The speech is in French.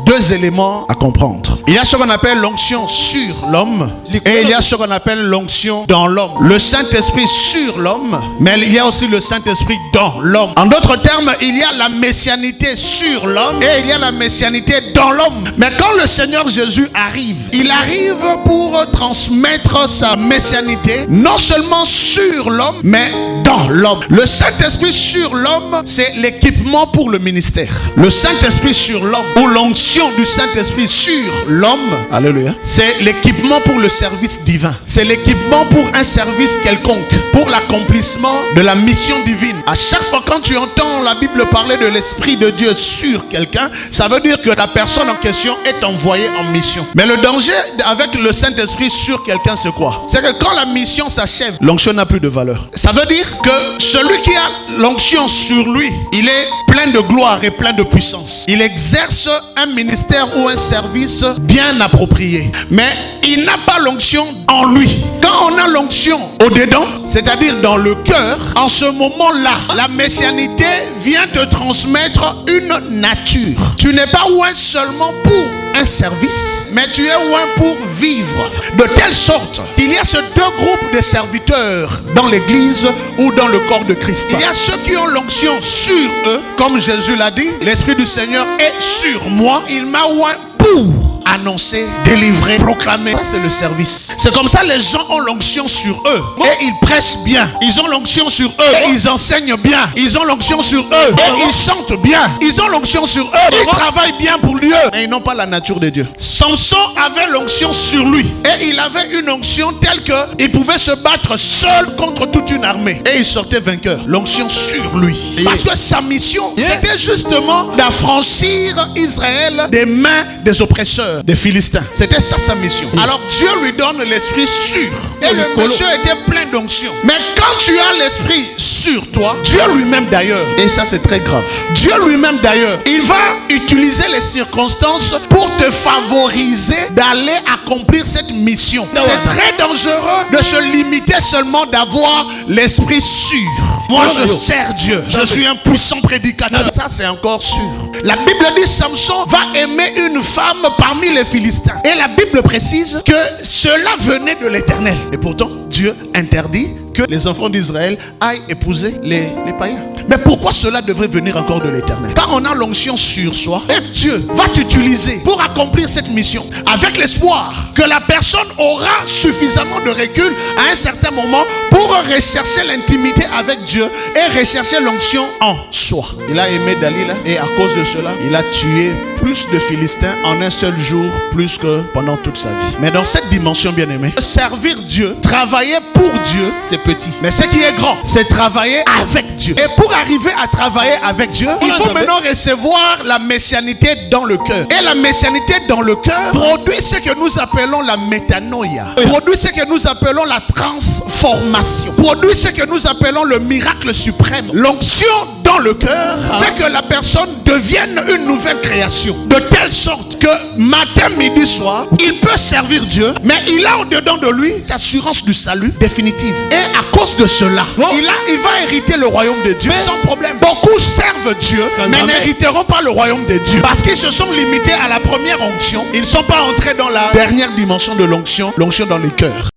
deux éléments à comprendre. Il y a ce qu'on appelle l'onction sur l'homme et il y a ce qu'on appelle l'onction dans l'homme. Le Saint-Esprit sur l'homme, mais il y a aussi le Saint-Esprit dans l'homme. En d'autres termes, il y a la messianité sur l'homme et il y a la messianité dans l'homme. Mais quand le Seigneur Jésus arrive, il arrive pour transmettre sa messianité non seulement sur l'homme, mais dans l'homme. Le Saint-Esprit sur l'homme, c'est l'équipement pour le ministère. Le Saint-Esprit sur l'homme, ou l'onction du Saint-Esprit sur l'homme, alléluia, c'est l'équipement pour le service divin. C'est l'équipement pour un service quelconque, pour l'accomplissement de la mission divine. À chaque fois quand tu entends la Bible parler de l'Esprit de Dieu sur quelqu'un, ça veut dire que la personne en question est envoyée en mission. Mais le danger avec le Saint-Esprit sur quelqu'un, c'est quoi? C'est que quand la mission s'achève, l'onction n'a plus de valeur. Ça veut dire que celui qui a l'onction sur lui, il est plein de gloire et plein de puissance. Il exerce un ministère ou un service bien approprié. Mais il n'a pas l'onction en lui. Quand on a l'onction au-dedans, c'est-à-dire dans le cœur, en ce moment-là, la messianité vient te transmettre une nature. Tu n'es pas oint seulement pour un service, mais tu es oint pour vivre. De telle sorte qu'il y a ces deux groupes de serviteurs dans l'église ou dans le corps de Christ. Il y a ceux qui ont l'onction sur eux, comme Jésus l'a dit, l'Esprit du Seigneur est sur moi, il m'a oint pour annoncer, délivrer, proclamer. Ça, c'est le service. C'est comme ça les gens ont l'onction sur eux et ils prêchent bien. Ils ont l'onction sur eux et ils enseignent bien. Ils ont l'onction sur eux et ils chantent bien. Ils ont l'onction sur eux et ils travaillent bien pour Dieu. Mais ils n'ont pas la nature de Dieu. Samson avait l'onction sur lui et il avait une onction telle qu'il pouvait se battre seul contre toute une armée et il sortait vainqueur. L'onction sur lui. Parce que sa mission, c'était justement d'affranchir Israël des mains des oppresseurs, des Philistins. C'était ça sa mission. Alors Dieu lui donne l'esprit sûr. Et le monsieur était plein d'onction. Mais quand tu as l'esprit sur toi, Dieu lui-même d'ailleurs, et ça c'est très grave, Dieu lui-même d'ailleurs, il va utiliser les circonstances pour te favoriser d'aller accomplir cette mission. C'est très dangereux de se limiter seulement d'avoir l'esprit sûr. Moi je sers Dieu, je suis un puissant prédicateur. Ça c'est encore sûr. La Bible dit Samson va aimer une femme parmi les Philistins. Et la Bible précise que cela venait de l'Éternel. Et pourtant, Dieu interdit que les enfants d'Israël aillent épouser les païens. Mais pourquoi cela devrait venir encore de l'Éternel? Quand on a l'onction sur soi, et Dieu va t'utiliser pour accomplir cette mission avec l'espoir que la personne aura suffisamment de recul à un certain moment pour rechercher l'intimité avec Dieu et rechercher l'onction en soi. Il a aimé Dalila et à cause de cela, il a tué plus de Philistins en un seul jour, plus que pendant toute sa vie. Mais dans cette dimension, bien aimé, servir Dieu, travailler pour Dieu, c'est petit. Mais ce qui est grand, c'est travailler avec Dieu. Et pour arriver à travailler avec Dieu, il faut maintenant recevoir la messianité dans le cœur. Et la messianité dans le cœur produit ce que nous appelons la métanoïa. Produit ce que nous appelons la transformation. Produit ce que nous appelons le miracle suprême. L'onction dans le cœur fait que la personne devienne une nouvelle création. De telle sorte que matin, midi, soir, il peut servir Dieu, mais il a au-dedans de lui l'assurance du salut définitive. Et à cause de cela, il va hériter le royaume de Dieu sans problème. Beaucoup servent Dieu, mais n'hériteront pas le royaume de Dieu. Parce qu'ils se sont limités à la première onction. Ils ne sont pas entrés dans la dernière dimension de l'onction, l'onction dans les cœurs.